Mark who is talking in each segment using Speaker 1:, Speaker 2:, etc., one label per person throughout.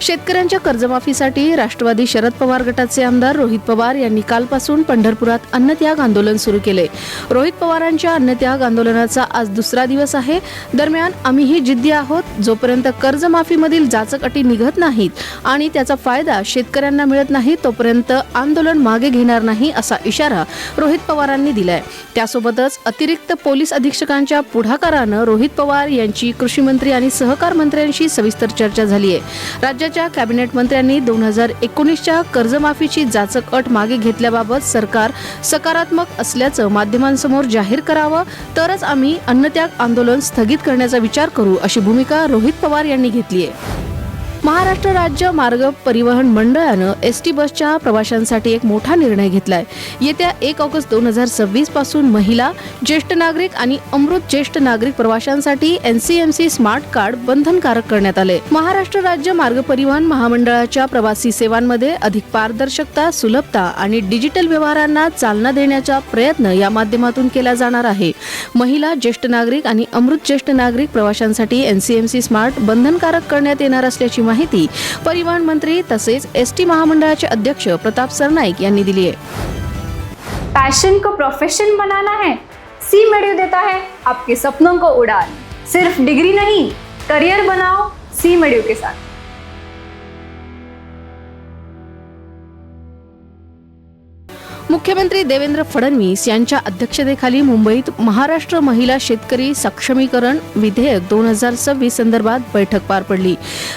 Speaker 1: शेतकऱ्यांच्या कर्जमाफीसाठी राष्ट्रवादी शरद पवार गटाचे आमदार रोहित पवार यांनी कालपासून पंढरपुरात अन्नत्याग आंदोलन सुरू केले। रोहित पवारांच्या अन्नत्याग आंदोलनाचा आज दुसरा दिवस आहे। दरम्यान आम्हीही जिद्दी आहोत, जोपर्यंत कर्जमाफीमधील जाचक अटी निघत नाहीत आणि त्याचा फायदा शेतकऱ्यांना मिळत नाही तोपर्यंत आंदोलन मागे घेणार नाही, असा इशारा रोहित पवारांनी दिलाय। त्यासोबतच अतिरिक्त पोलीस अधीक्षकांच्या पुढाकारानं रोहित पवार यांची कृषी मंत्री आणि सहकार मंत्र्यांशी सविस्तर चर्चा झाली आहे। राज्याच्या कॅबिनेट मंत्र्यांनी 2019च्या कर्जमाफीची जाचक अट मागे घेतल्याबाबत सरकार सकारात्मक असल्याचं माध्यमांसमोर जाहीर करावं, तरच आम्ही अन्नत्याग आंदोलन स्थगित करण्याचा विचार करू, अशी भूमिका रोहित पवार यांनी घेतली आहे। महाराष्ट्र राज्य मार्ग परिवहन मंडळानं एसटी बसच्या प्रवाशांसाठी एक मोठा निर्णय घेतलाय। येत्या 1 ऑगस्ट 2026 पासून महिला, ज्येष्ठ नागरिक आणि अमृत ज्येष्ठ नागरिक प्रवाशांसाठी एनसीएमसी स्मार्ट कार्ड बंधनकारक करण्यात आले। महाराष्ट्र राज्य मार्ग परिवहन महामंडळाच्या प्रवासी सेवांमध्ये अधिक पारदर्शकता, सुलभता आणि डिजिटल व्यवहारांना चालना देण्याचा प्रयत्न या माध्यमातून केला जाणार आहे। महिला, ज्येष्ठ नागरिक आणि अमृत ज्येष्ठ नागरिक प्रवाशांसाठी एनसीएमसी स्मार्ट बंधनकारक करण्यात येणार असल्याची माहिती परिवहन मंत्री तसेच एसटी महामंडळाचे अध्यक्ष प्रताप सरनाईक यांनी दिली आहे।
Speaker 2: पैशन को प्रोफेशन बनाना है, सी मेडियो देता है आपके सपनों को उड़ान। सिर्फ डिग्री नहीं, करियर बनाओ सी मेडियो के साथ।
Speaker 1: मुख्यमंत्री देवेंद्र फडणवीस यांच्या अध्यक्षतेखाली मुंबईत महाराष्ट्र महिला शेतकरी सक्षमीकरण विधेयक 2026 संदर्भात बैठक पार पडली।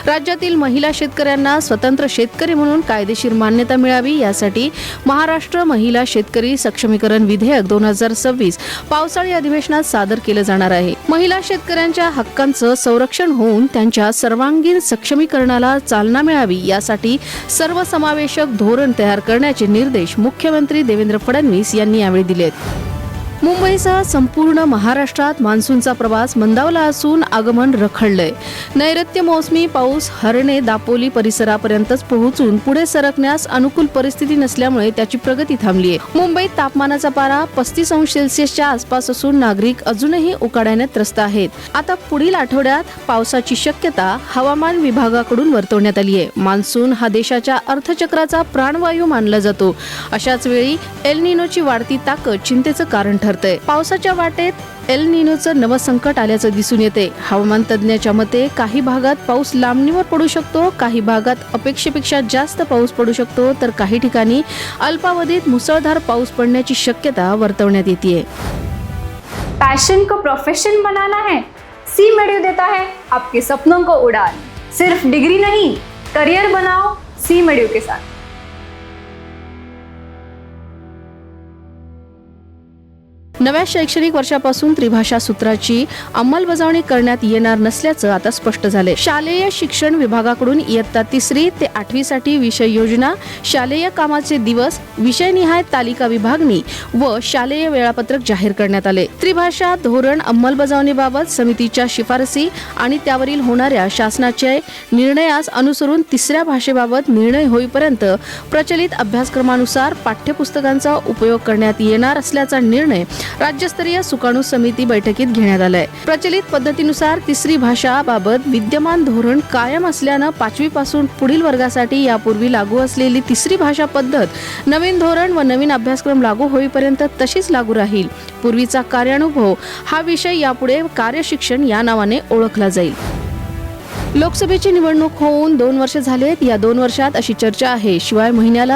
Speaker 1: राज्यातील महिला शेतकऱ्यांना स्वतंत्र शेतकरी म्हणून कायदेशीर मान्यता मिळावी, यासाठी महाराष्ट्र महिला शेतकरी सक्षमीकरण विधेयक 2026 पावसाळी अधिवेशनात सादर केलं जाणार आहे। महिला शेतकऱ्यांच्या हक्कांचं संरक्षण होऊन त्यांच्या सर्वांगीण सक्षमीकरणाला चालना मिळावी, यासाठी सर्वसमावेशक धोरण तयार करण्याचे निर्देश मुख्यमंत्री देवेंद्र फडणवीस यांनी यावेळी दिलेत। मुंबईसह संपूर्ण महाराष्ट्रात मान्सूनचा प्रवास मंदावला असून आगमन रखडलंय। नैऋत्य मोसमी पाऊस हरणे, दापोली परिसरापर्यंतच पोहोचून पुढे सरकण्यास अनुकूल परिस्थिती नसल्यामुळे त्याची प्रगती थांबली आहे। मुंबईत तापमानाचा पारा 35 अंश सेल्सिअसच्या आसपास असून नागरिक अजूनही उकाड्याने त्रस्त आहेत। आता पुढील आठवड्यात पावसाची शक्यता हवामान विभागाकडून वर्तवण्यात आली आहे। मान्सून हा देशाच्या अर्थचक्राचा प्राणवायू मानला जातो। अशाच वेळी एल निनोची वाढती ताकद चिंतेचं कारण ठरतंय। पावसाच्या वाटेत एल निनोचं नवं संकट आल्याचं दिसून येते। हवामान तज्ज्ञाच्या मते काही भागात पाऊस लांबणीवर पडू शकतो, काही भागात अपेक्षेपेक्षा जास्त पाऊस पडू शकतो, तर काही ठिकाणी अल्पावधीत मुसळधार पाऊस पडण्याची शक्यता वर्तवण्यात येते।
Speaker 2: पैशन को प्रोफेशन बनाना है, सी मेडियो देता है आपके सपनों को उड़ान। सिर्फ डिग्री नहीं, करियर बनाओ सी मेडियो के साथ।
Speaker 1: नव्या शैक्षणिक वर्षापासून त्रिभाषा सूत्राची अंमलबजावणी करण्यात येणार नसल्याचं आता स्पष्ट झाले। शालेय शिक्षण विभागाकडून इयत्ता 3री ते 8वी साठी विषय योजना, शालेय कामाचे दिवस, विषयनिहाय तालिका विभागणी व शालेय वेळापत्रक जाहीर करण्यात आले। त्रिभाषा धोरण अंमलबजावणीबाबत समितीच्या शिफारसी आणि त्यावरील होणाऱ्या शासनाचे निर्णयास अनुसरून 3ऱ्या भाषेबाबत निर्णय होईपर्यंत प्रचलित अभ्यासक्रमानुसार पाठ्यपुस्तकांचा उपयोग करण्यात येणार असल्याचा निर्णय राज्यस्तरीय सुकाणू समिती बैठकीत घेण्यात आलाय। प्रचलित पद्धतीनुसार 3री भाषा बाबत विद्यमान धोरण कायम असल्यानं 5वी पासून पुढील वर्गासाठी यापूर्वी लागू असलेली 3री भाषा पद्धत नवीन धोरण व नवीन अभ्यासक्रम लागू होईपर्यंत तशीच लागू राहील। पूर्वीचा कार्यानुभव हा विषय यापुढे कार्यशिक्षण या नावाने ओळखला जाईल। लोकसभेची निवडणूक होऊन 2 वर्ष झालेत। या 2 वर्षात अशी चर्चा आहे, शिवाय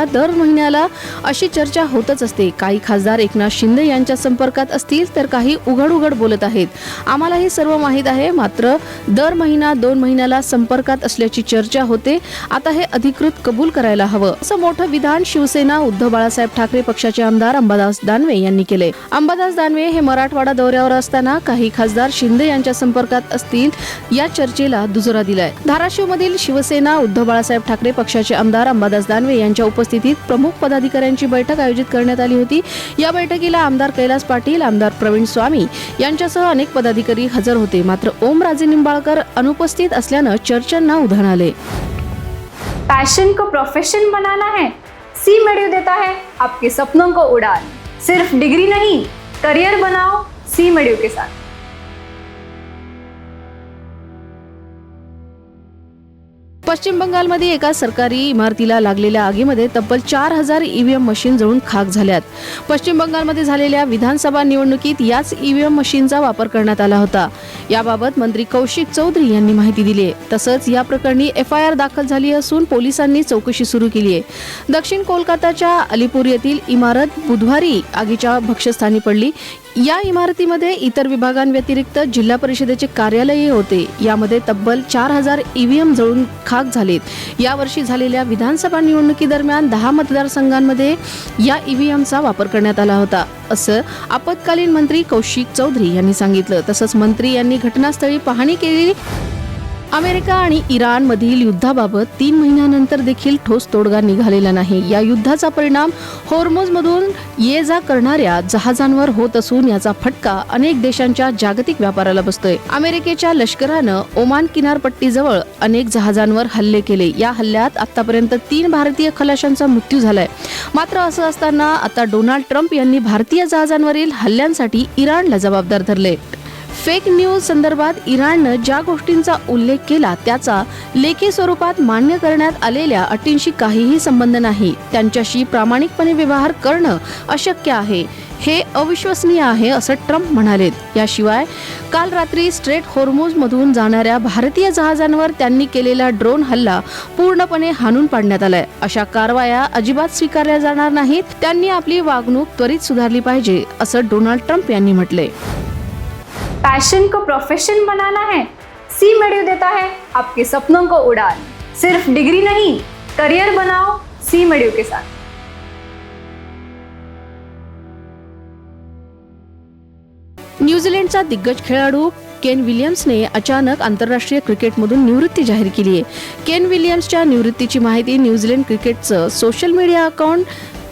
Speaker 1: दर महिन्याला अशी चर्चा होतच असते। काही खासदार एकनाथ शिंदे यांच्या संपर्कात असतील तर काही उघड बोलत आहेत। आम्हाला हे सर्व माहीत आहे, मात्र दर महिना 2 महिन्याला संपर्कात असल्याची चर्चा होते। आता हे अधिकृत कबूल करायला हवं, असं मोठं विधान शिवसेना उद्धव बाळासाहेब ठाकरे पक्षाचे आमदार अंबादास दानवे यांनी केले। अंबादास दानवे हे मराठवाडा दौऱ्यावर असताना काही खासदार शिंदे यांच्या संपर्कात असतील या चर्चेला दुजोरा दिलाय। धाराशिवमधील शिवसेना उद्धव बाळासाहेब ठाकरे पक्षाचे आमदार अंबादास दानवे यांच्या उपस्थितीत प्रमुख पदाधिकाऱ्यांची बैठक आयोजित करण्यात आली होती। या बैठकीला आमदार कैलास पाटील, आमदार प्रवीण स्वामी यांच्यासह अनेक पदाधिकारी हजर होते, मात्र ओमराजे निंबाळकर अनुपस्थित असल्यानं चर्चांना उधाण आले।
Speaker 2: पैशन को प्रोफेशन बनाना है, सी मेडियो देता है आपके सपनों को उड़ान। सिर्फ डिग्री नहीं, करियर बनाओ सी मेडियो के साथ।
Speaker 1: पश्चिम बंगालमध्ये एका सरकारी इमारतीला लागलेल्या आगीमध्ये तब्बल 4000 ईव्हीएम मशीन जळून खाक झाल्यात. पश्चिम बंगालमध्ये झालेल्या विधानसभा निवडणुकीत याच ईव्हीएम मशीनचा वापर करण्यात आला होता. याबाबत मंत्री कौशिक चौधरी यांनी माहिती दिली आहे. तसंच या प्रकरणी FIR दाखल झाली असून पोलिसांनी चौकशी सुरू केली आहे. दक्षिण कोलकाताच्या अलीपूर येथील इमारत बुधवारी आगीच्या भक्ष्यस्थानी पडली. या इमारतीमध्ये इतर विभागांव्यतिरिक्त जिल्हा परिषदेचे कार्यालयही होते. यामध्ये तब्बल 4000 ईव्हीएम जळून खाक झालेत. यावर्षी झालेल्या विधानसभा निवडणुकीदरम्यान 10 मतदारसंघांमध्ये या ईव्हीएमचा वापर करण्यात आला होता, असं आपत्कालीन मंत्री कौशिक चौधरी यांनी सांगितलं. तसंच मंत्री यांनी घटनास्थळी पाहणी केली. अमेरिका आणि इराण मधील युद्धाबाबत 3 महिन्यानंतर देखील ठोस तोडगा निघालेला नाही. या युद्धाचा परिणाम होर्मुझमधून ये जा करणाऱ्या जहाजांवर होत असून याचा फटका अनेक देशांच्या जागतिक व्यापाराला बसतोय. अमेरिकेच्या लष्करानं ओमान किनारपट्टीजवळ अनेक जहाजांवर हल्ले केले. या हल्ल्यात आतापर्यंत 3 भारतीय खलाशांचा मृत्यू झालाय. मात्र असं असताना आता डोनाल्ड ट्रम्प यांनी भारतीय जहाजांवरील हल्ल्यांसाठी इराणला जबाबदार धरले. फेक न्यूज संदर्भात इराणनं ज्या गोष्टींचा उल्लेख केला त्याचा लेखी स्वरूपात मान्य करण्यात आलेल्या अटींशी काहीही संबंध नाही. त्यांच्याशी प्रामाणिकपणे व्यवहार करणं अशक्य आहे. हे अविश्वसनीय आहे असं ट्रम्प म्हणालेत. याशिवाय काल रात्री स्ट्रेट होर्मुझ मधून जाणाऱ्या भारतीय जहाजांवर त्यांनी केलेला ड्रोन हल्ला पूर्णपणे हाणून पाडण्यात आलाय. अशा कारवाया अजिबात स्वीकारल्या जाणार नाहीत. त्यांनी आपली वागणूक त्वरित सुधारली पाहिजे असं डोनाल्ड ट्रम्प यांनी म्हटलंय.
Speaker 2: पैशन को प्रोफेशन बनाना है, सी मेडियो देता है आपके सपनों को उड़ान. सिर्फ डिग्री नहीं, करियर बनाओ सी मेडियो के साथ.
Speaker 1: न्यूझीलंडचा दिग्गज खेळाडू केन विलियम्सने अचानक आंतरराष्ट्रीय क्रिकेटमधून निवृत्ती जाहीर केली आहे. केन विलियम्सच्या निवृत्तीची माहिती न्यूझीलंड क्रिकेटचं social media account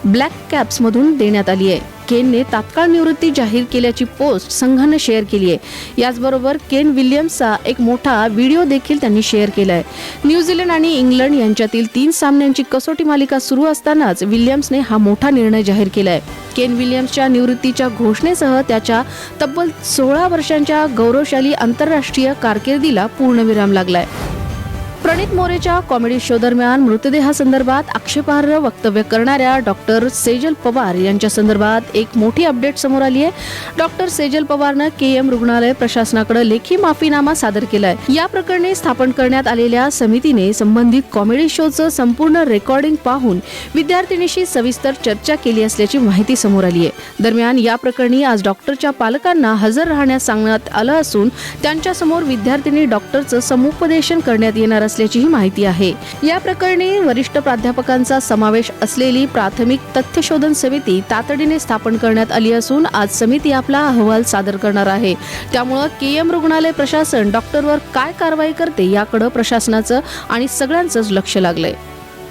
Speaker 1: black caps मधून देण्यात आली आहे. केनने तात्काळ निवृत्ती जाहीर केल्याची पोस्ट संघानं शेअर केली आहे. याचबरोबर केन विलियम्सचा एक मोठा व्हिडिओ देखील त्यांनी शेअर केलाय. न्यूझीलंड आणि इंग्लंड यांच्यातील 3 सामन्यांची कसोटी मालिका सुरू असतानाच विलियम्सने हा मोठा निर्णय जाहीर केलाय. केन विलियम्सच्या निवृत्तीच्या घोषणेसह त्याच्या तब्बल 16 वर्षांच्या गौरवशाली आंतरराष्ट्रीय कारकिर्दीला पूर्णविराम लागलाय. प्रणित मोरेच्या कॉमेडी शो दरम्यान मृतदेहासंदर्भात आक्षेपार्ह वक्तव्य करणाऱ्या डॉक्टर सेजल पवार यांच्या संदर्भात एक मोठी अपडेट समोर आली आहे. डॉक्टर सेजल पवारनं KM रुग्णालय प्रशासनाकडे लेखी माफीनामा सादर केलाय. या प्रकरणी स्थापन करण्यात आलेल्या समितीने संबंधित कॉमेडी शोचं संपूर्ण रेकॉर्डिंग पाहून विद्यार्थिनीशी सविस्तर चर्चा केली असल्याची माहिती समोर आली आहे. दरम्यान या प्रकरणी आज डॉक्टरच्या पालकांना हजर राहण्यास सांगण्यात आलं असून त्यांच्यासमोर विद्यार्थिनी डॉक्टरचं समुपदेशन करण्यात येणार असल्याचीही माहिती आहे. या प्रकरणी वरिष्ठ प्राध्यापकांचा समावेश असलेली प्राथमिक तथ्यशोधन समिती तातडीने स्थापन करण्यात आली असून आज समिती आपला अहवाल सादर करणार आहे. त्यामुळे KM रुग्णालय प्रशासन डॉक्टरवर काय कारवाई करते याकडे प्रशासनाचं आणि सगळ्यांचंच लक्ष लागलंय.